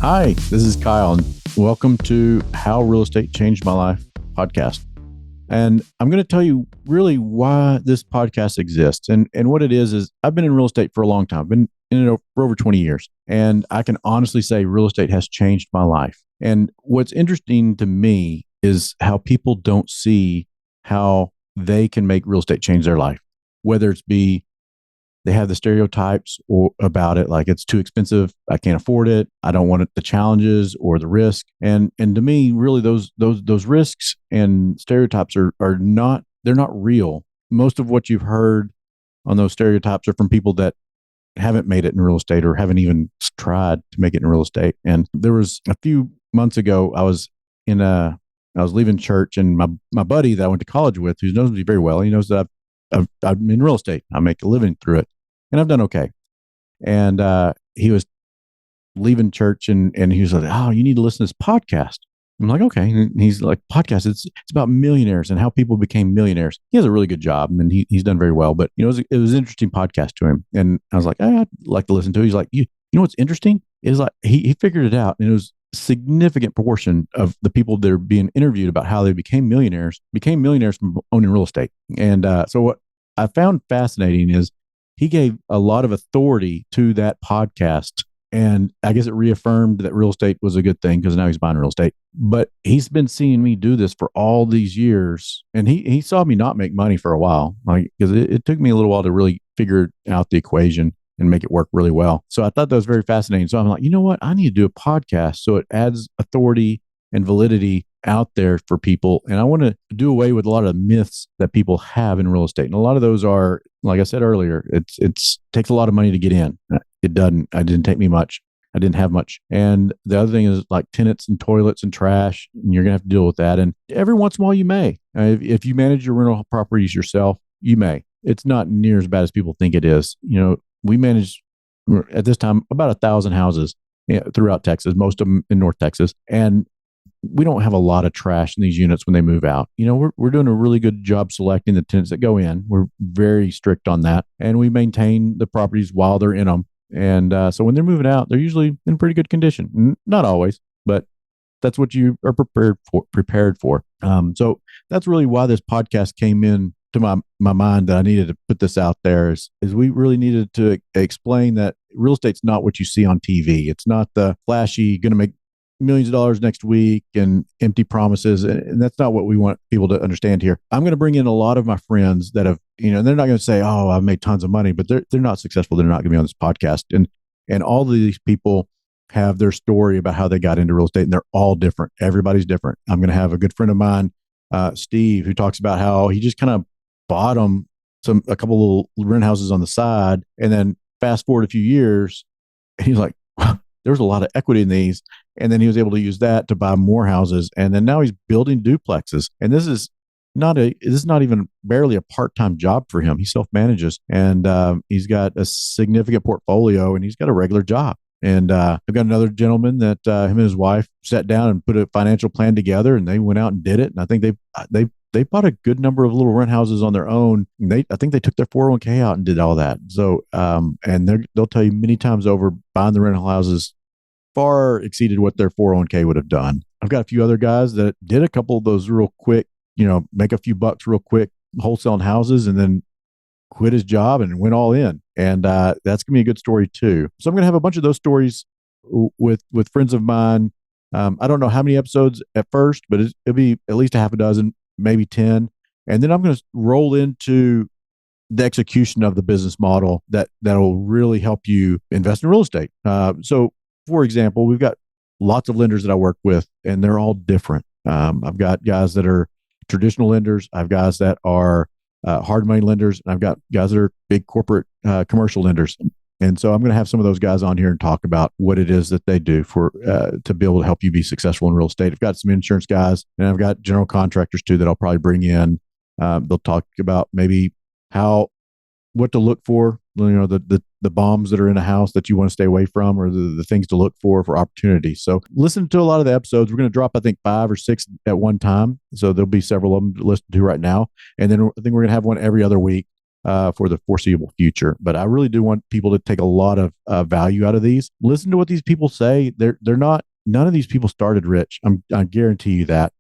Hi, this is Kyle, and welcome to How Real Estate Changed My Life podcast. And I'm going to tell you really why this podcast exists. And what it is I've been in real estate for a long time. I've been in it for over 20 years. And I can honestly say real estate has changed my life. And what's interesting to me is how people don't see how they can make real estate change their life, whether it's be they have the stereotypes about it, like it's too expensive, I can't afford it, I don't want the challenges or the risk. And to me, really, those risks and stereotypes are not, they're not real. Most of what you've heard on those stereotypes are from people that haven't made it in real estate or haven't even tried to make it in real estate. And there was a few months ago, I was leaving church, and my buddy that I went to college with, who knows me very well, he knows that I'm in real estate. I make a living through it, and I've done okay. And he was leaving church, and he was like, "Oh, you need to listen to this podcast." I'm like, "Okay." And he's like, "Podcast? It's about millionaires and how people became millionaires." He has a really good job, and he's done very well. But it was an interesting podcast to him, and I was like, "I'd like to listen to it." He's like, "You know what's interesting is like he figured it out, and it was a significant portion of the people that are being interviewed about how they became millionaires from owning real estate." And so what I found fascinating is he gave a lot of authority to that podcast. And I guess it reaffirmed that real estate was a good thing because now he's buying real estate. But he's been seeing me do this for all these years. And he saw me not make money for a while, like, because it took me a little while to really figure out the equation and make it work really well. So I thought that was very fascinating. So I'm like, you know what? I need to do a podcast so it adds authority and validity out there for people. And I want to do away with a lot of the myths that people have in real estate. And a lot of those are, like I said earlier, it's takes a lot of money to get in. It didn't take me much. I didn't have much. And the other thing is like tenants and toilets and trash, and you're going to have to deal with that. And every once in a while you may. If you manage your rental properties yourself, you may. It's not near as bad as people think it is. We manage at this time about 1,000 houses throughout Texas, most of them in North Texas. And we don't have a lot of trash in these units when they move out. We're doing a really good job selecting the tenants that go in. We're very strict on that. And we maintain the properties while they're in them. And so when they're moving out, they're usually in pretty good condition. Not always, but that's what you are prepared for. So that's really why this podcast came in to my mind, that I needed to put this out there is we really needed to explain that real estate's not what you see on TV. It's not the flashy, going to make millions of dollars next week and empty promises. And that's not what we want people to understand here. I'm going to bring in a lot of my friends that have, they're not going to say, "Oh, I've made tons of money," but they're not successful. They're not going to be on this podcast. And all of these people have their story about how they got into real estate, and they're all different. Everybody's different. I'm going to have a good friend of mine, Steve, who talks about how he just kind of bought a couple little rent houses on the side, and then fast forward a few years, and he's like, there was a lot of equity in these. And then he was able to use that to buy more houses. And then now he's building duplexes. And this is not even barely a part-time job for him. He self-manages, and he's got a significant portfolio, and he's got a regular job. And I've got another gentleman that him and his wife sat down and put a financial plan together, and they went out and did it. And I think they bought a good number of little rent houses on their own. And I think they took their 401k out and did all that. So, and they'll tell you many times over, buying the rental houses far exceeded what their 401k would have done. I've got a few other guys that did a couple of those real quick, make a few bucks real quick, wholesaling houses, and then quit his job and went all in. And that's going to be a good story too. So I'm going to have a bunch of those stories with friends of mine. I don't know how many episodes at first, but it'll be at least a half a dozen, maybe 10. And then I'm going to roll into the execution of the business model that'll really help you invest in real estate. So for example, we've got lots of lenders that I work with, and they're all different. I've got guys that are traditional lenders. I've guys that are hard money lenders, and I've got guys that are big corporate commercial lenders. And so I'm going to have some of those guys on here and talk about what it is that they do to be able to help you be successful in real estate. I've got some insurance guys, and I've got general contractors too that I'll probably bring in. They'll talk about maybe what to look for, the bombs that are in a house that you want to stay away from, or the things to look for opportunities. So listen to a lot of the episodes. We're going to drop, I think, 5 or 6 at one time. So there'll be several of them to listen to right now. And then I think we're going to have one every other week. for the foreseeable future. But I really do want people to take a lot of value out of these. Listen to what these people say. They're not. None of these people started rich. I guarantee you that.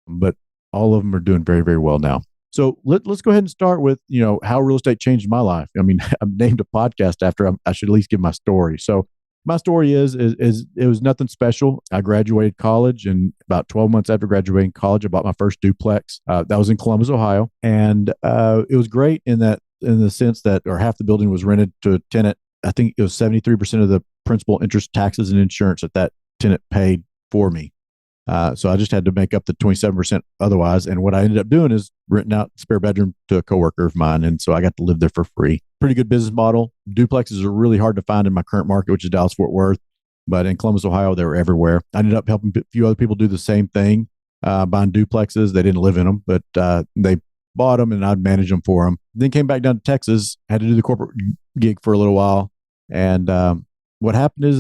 But all of them are doing very, very well now. So let's go ahead and start with, how real estate changed my life. I mean, I'm named a podcast after. I should at least give my story. So my story is it was nothing special. I graduated college, and about 12 months after graduating college, I bought my first duplex. That was in Columbus, Ohio, and it was great in the sense that, or half the building was rented to a tenant. I think it was 73% of the principal, interest, taxes, and insurance that tenant paid for me. So I just had to make up the 27% otherwise. And what I ended up doing is renting out a spare bedroom to a coworker of mine. And so I got to live there for free. Pretty good business model. Duplexes are really hard to find in my current market, which is Dallas, Fort Worth. But in Columbus, Ohio, they were everywhere. I ended up helping a few other people do the same thing, buying duplexes. They didn't live in them, but they bought them and I'd manage them for them. Then came back down to Texas, had to do the corporate gig for a little while. And what happened is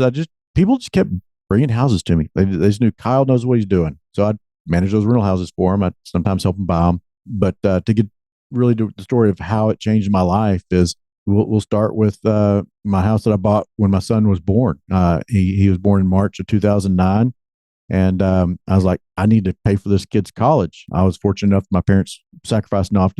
people just kept bringing houses to me. They just knew Kyle knows what he's doing. So I'd manage those rental houses for him. I'd sometimes help him buy them. But to get really to the story of how it changed my life is we'll start with my house that I bought when my son was born. He was born in March of 2009. And I was like, I need to pay for this kid's college. I was fortunate enough, my parents sacrificed enough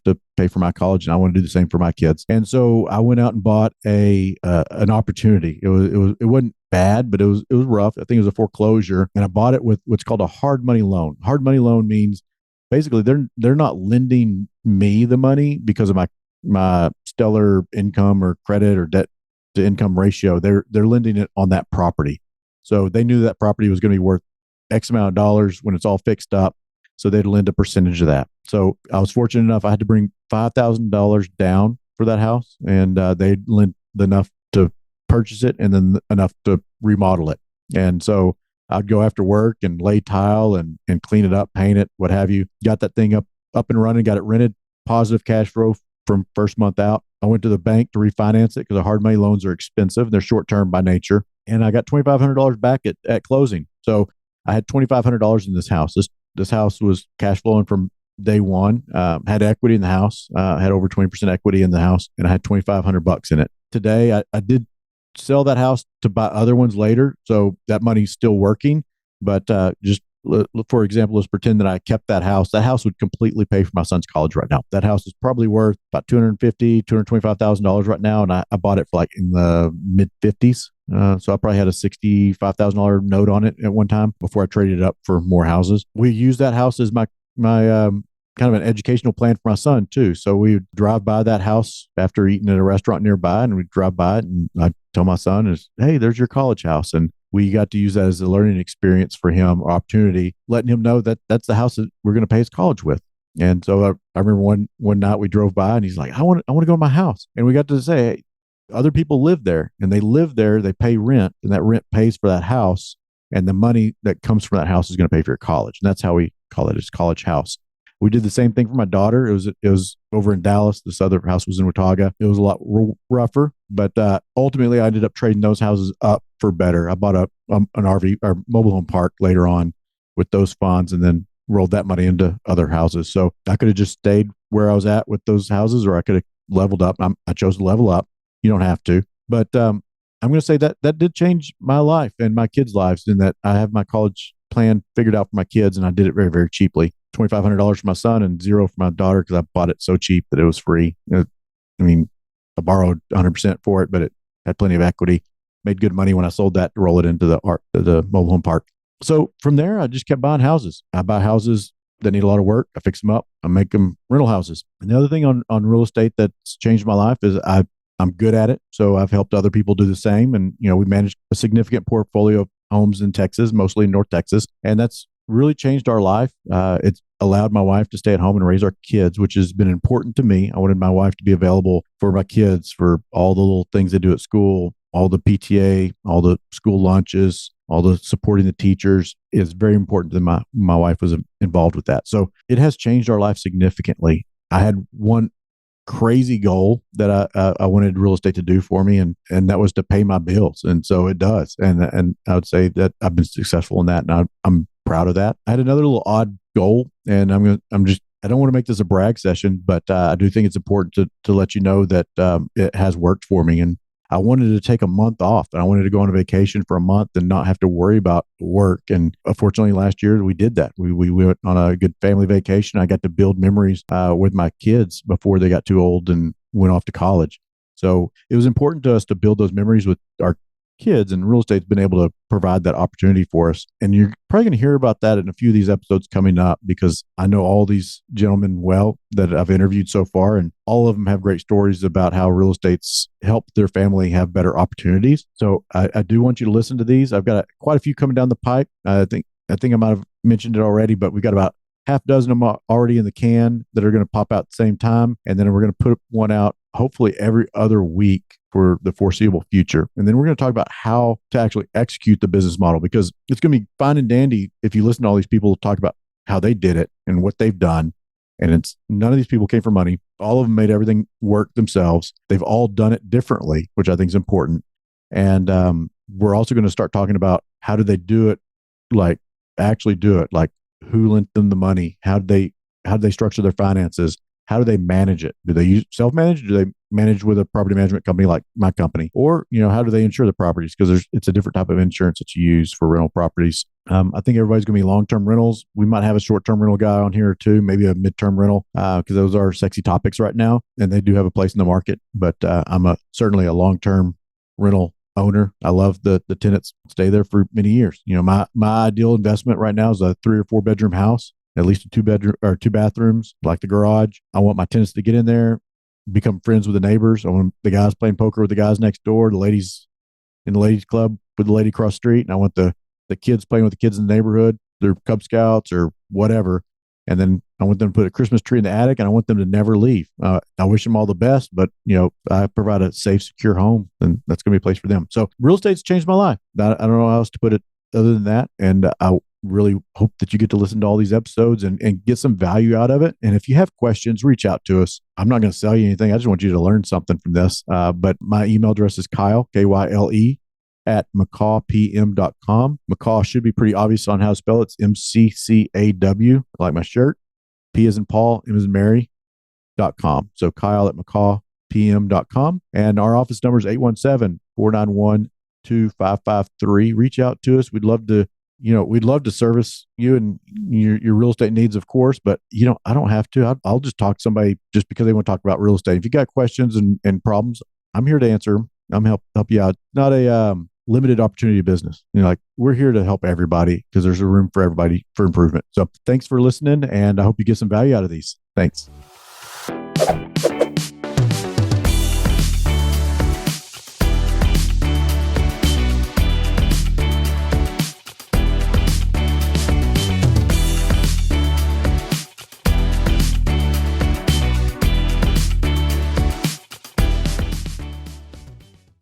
to pay for my college, and I want to do the same for my kids. And so I went out and bought an opportunity. It wasn't bad, but it was rough. I think it was a foreclosure, and I bought it with what's called a hard money loan. Hard money loan means basically they're not lending me the money because of my stellar income or credit or debt to income ratio. They're lending it on that property. So they knew that property was going to be worth X amount of dollars when it's all fixed up. So they'd lend a percentage of that. So I was fortunate enough, I had to bring $5,000 down for that house, and they'd lend enough to purchase it and then enough to remodel it. And so I'd go after work and lay tile and clean it up, paint it, what have you. Got that thing up and running, got it rented, positive cash flow from first month out. I went to the bank to refinance it because the hard money loans are expensive. They're short term by nature. And I got $2,500 back at closing. So I had $2,500 in this house. This house was cash flowing from day one. Had equity in the house. Had over 20% equity in the house, and I had $2,500 in it. Today, I did sell that house to buy other ones later, so that money's still working. But just for example, let's pretend that I kept that house. That house would completely pay for my son's college right now. That house is probably worth about $225,000 right now, and I bought it for like in the mid 50s. So I probably had a $65,000 note on it at one time before I traded it up for more houses. We used that house as my kind of an educational plan for my son too. So we would drive by that house after eating at a restaurant nearby, and we'd drive by it, and I'd tell my son, hey, there's your college house. And we got to use that as a learning experience for him, or opportunity, letting him know that that's the house that we're going to pay his college with. And so I remember one night we drove by, and he's like, I want to go to my house. And we got to say, hey, other people live there, and they live there, they pay rent, and that rent pays for that house. And the money that comes from that house is going to pay for your college. And that's how we call it. It's college house. We did the same thing for my daughter. It was over in Dallas. This other house was in Watauga. It was a lot rougher, but ultimately I ended up trading those houses up for better. I bought an RV or mobile home park later on with those funds, and then rolled that money into other houses. So I could have just stayed where I was at with those houses, or I could have leveled up. I chose to level up. You don't have to, but I'm going to say that did change my life and my kids' lives, in that I have my college plan figured out for my kids, and I did it very, very cheaply. $2,500 for my son and $0 for my daughter, because I bought it so cheap that it was free. I borrowed 100% for it, but it had plenty of equity. Made good money when I sold that to roll it into the mobile home park. So from there, I just kept buying houses. I buy houses that need a lot of work. I fix them up. I make them rental houses. And the other thing on real estate that's changed my life is I'm good at it. So I've helped other people do the same. And, we managed a significant portfolio of homes in Texas, mostly in North Texas. And that's really changed our life. It's allowed my wife to stay at home and raise our kids, which has been important to me. I wanted my wife to be available for my kids, for all the little things they do at school, all the PTA, all the school lunches, all the supporting the teachers is very important to my wife was involved with that. So it has changed our life significantly. I had one crazy goal that I wanted real estate to do for me, and that was to pay my bills. And so it does. And I would say that I've been successful in that, and I'm proud of that. I had another little odd goal, and I'm just I don't want to make this a brag session, but I do think it's important to let you know that it has worked for me. And I wanted to take a month off. I wanted to go on a vacation for a month and not have to worry about work. And fortunately, last year we did that. We went on a good family vacation. I got to build memories with my kids before they got too old and went off to college. So it was important to us to build those memories with our kids, and real estate's been able to provide that opportunity for us. And you're probably going to hear about that in a few of these episodes coming up, because I know all these gentlemen well that I've interviewed so far, and all of them have great stories about how real estate's helped their family have better opportunities. So I do want you to listen to these. I've got quite a few coming down the pipe. I think I might have mentioned it already, but we got about half dozen of them already in the can that are going to pop out at the same time. And then we're going to put one out hopefully every other week for the foreseeable future. And then we're going to talk about how to actually execute the business model, because it's going to be fine and dandy if you listen to all these people talk about how they did it and what they've done. And it's none of these people came for money. All of them made everything work themselves. They've all done it differently, which I think is important. And we're also going to start talking about how do they do it, like actually do it, like who lent them the money, how do they structure their finances, how do they manage it? Do they use self-manage? Do they manage with a property management company like my company? Or, how do they insure the properties? Because it's a different type of insurance that you use for rental properties. I think everybody's going to be long-term rentals. We might have a short-term rental guy on here or two, maybe a mid-term rental, because those are sexy topics right now, and they do have a place in the market. But I'm certainly a long-term rental owner. I love the tenants stay there for many years. My ideal investment right now is a 3 or 4 bedroom house, at least a 2 bedroom or 2 bathrooms, like the garage. I want my tenants to get in there, become friends with the neighbors. I want the guys playing poker with the guys next door, the ladies in the ladies club with the lady across the street. And I want the kids playing with the kids in the neighborhood, their Cub Scouts or whatever. And then I want them to put a Christmas tree in the attic, and I want them to never leave. I wish them all the best, but I provide a safe, secure home, and that's going to be a place for them. So real estate's changed my life. I don't know how else to put it other than that. And I really hope that you get to listen to all these episodes and get some value out of it. And if you have questions, reach out to us. I'm not going to sell you anything. I just want you to learn something from this. But my email address is Kyle, Kyle, at McCawPM.com. McCaw should be pretty obvious on how to spell it. It's MCCAW, like my shirt. P as in Paul, M as in Mary.com. So Kyle at McCawPM.com. And our office number is 817-491-2553. Reach out to us. We'd love to service you and your real estate needs, of course, but I don't have to. I'll just talk to somebody just because they want to talk about real estate. If you got questions and problems, I'm here to answer them. I'm help you out. Not a limited opportunity business. We're here to help everybody because there's a room for everybody for improvement. So thanks for listening, and I hope you get some value out of these. Thanks.